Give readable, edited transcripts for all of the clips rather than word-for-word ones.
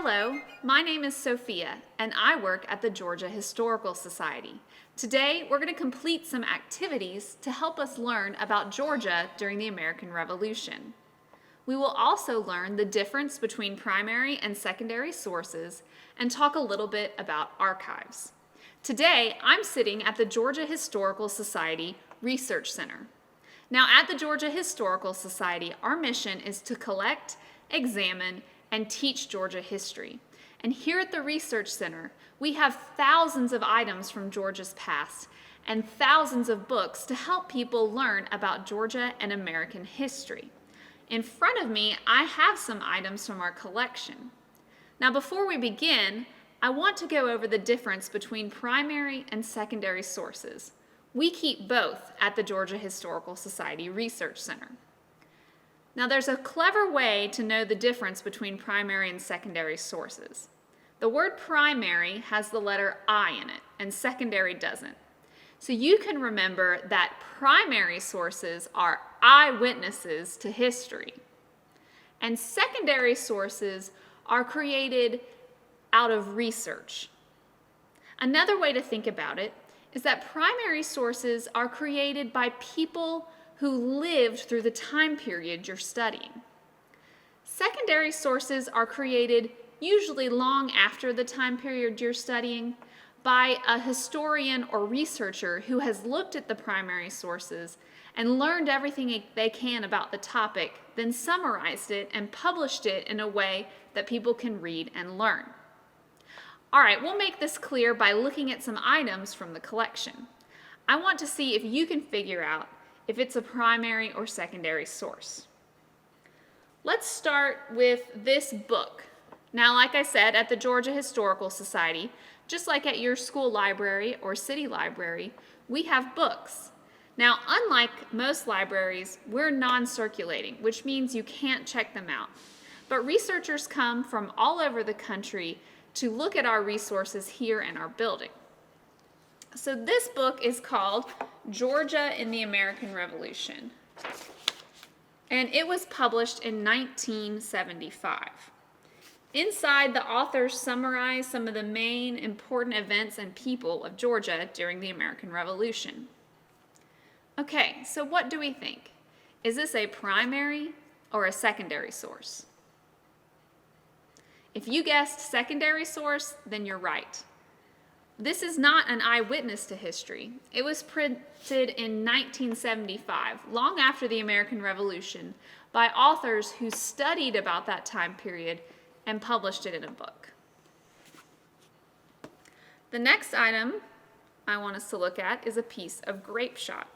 Hello, my name is Sophia, and I work at the Georgia Historical Society. Today, we're going to complete some activities to help us learn about Georgia during the American Revolution. We will also learn the difference between primary and secondary sources and talk a little bit about archives. Today, I'm sitting at the Georgia Historical Society Research Center. Now, at the Georgia Historical Society, our mission is to collect, examine, and teach Georgia history. And here at the Research Center, we have thousands of items from Georgia's past and thousands of books to help people learn about Georgia and American history. In front of me, I have some items from our collection. Now, before we begin, I want to go over the difference between primary and secondary sources. We keep both at the Georgia Historical Society Research Center. Now, there's a clever way to know the difference between primary and secondary sources. The word primary has the letter I in it, and secondary doesn't. So you can remember that primary sources are eyewitnesses to history, and secondary sources are created out of research. Another way to think about it is that primary sources are created by people who lived through the time period you're studying. Secondary sources are created usually long after the time period you're studying by a historian or researcher who has looked at the primary sources and learned everything they can about the topic, then summarized it and published it in a way that people can read and learn. All right, we'll make this clear by looking at some items from the collection. I want to see if you can figure out if it's a primary or secondary source. Let's start with this book. Now, like I said, at the Georgia Historical Society, just like at your school library or city library, we have books. Now, unlike most libraries, we're non-circulating, which means you can't check them out. But researchers come from all over the country to look at our resources here in our building. So this book is called Georgia in the American Revolution, and it was published in 1975. Inside, the authors summarize some of the main important events and people of Georgia during the American Revolution. Okay, so what do we think? Is this a primary or a secondary source? If you guessed secondary source, then you're right. This is not an eyewitness to history. It was printed in 1975, long after the American Revolution, by authors who studied about that time period and published it in a book. The next item I want us to look at is a piece of grapeshot.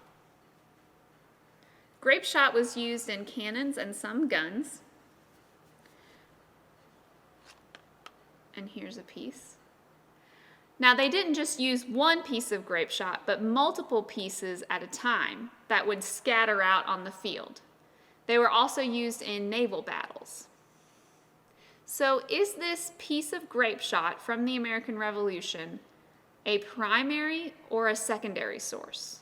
Grapeshot was used in cannons and some guns. And here's a piece. Now, they didn't just use one piece of grapeshot, but multiple pieces at a time that would scatter out on the field. They were also used in naval battles. So, is this piece of grapeshot from the American Revolution a primary or a secondary source?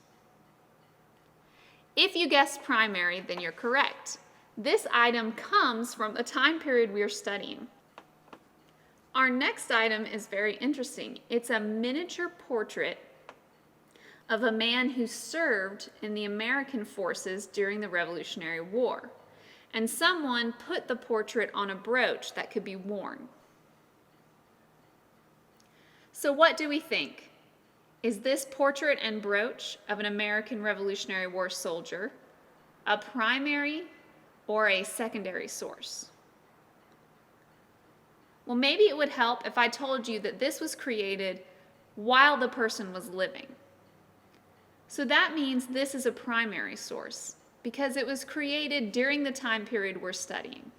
If you guessed primary, then you're correct. This item comes from the time period we are studying. Our next item is very interesting. It's a miniature portrait of a man who served in the American forces during the Revolutionary War. And someone put the portrait on a brooch that could be worn. So what do we think? Is this portrait and brooch of an American Revolutionary War soldier a primary or a secondary source? Well, maybe it would help if I told you that this was created while the person was living. So that means this is a primary source because it was created during the time period we're studying.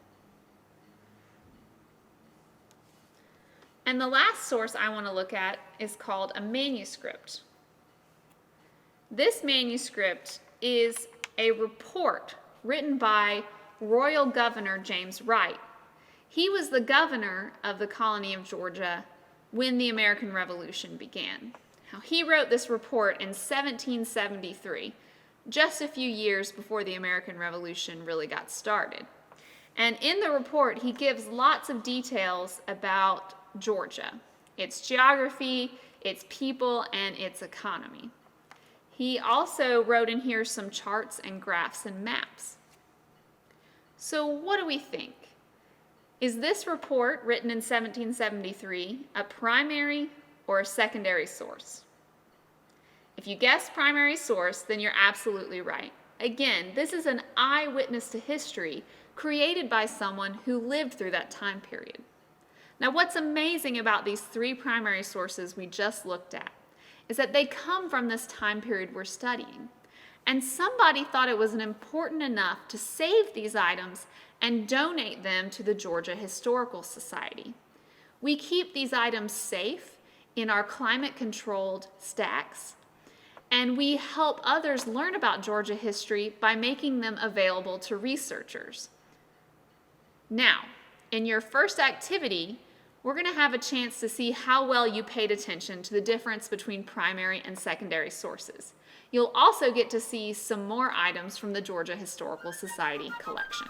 And the last source I want to look at is called a manuscript. This manuscript is a report written by Royal Governor James Wright. He was the governor of the colony of Georgia when the American Revolution began. Now, he wrote this report in 1773, just a few years before the American Revolution really got started. And in the report, he gives lots of details about Georgia, its geography, its people, and its economy. He also wrote in here some charts and graphs and maps. So what do we think? Is this report, written in 1773, a primary or a secondary source? If you guess primary source, then you're absolutely right. Again, this is an eyewitness to history created by someone who lived through that time period. Now, what's amazing about these three primary sources we just looked at is that they come from this time period we're studying. And somebody thought it was important enough to save these items and donate them to the Georgia Historical Society. We keep these items safe in our climate-controlled stacks, and we help others learn about Georgia history by making them available to researchers. Now, in your first activity, we're going to have a chance to see how well you paid attention to the difference between primary and secondary sources. You'll also get to see some more items from the Georgia Historical Society collection.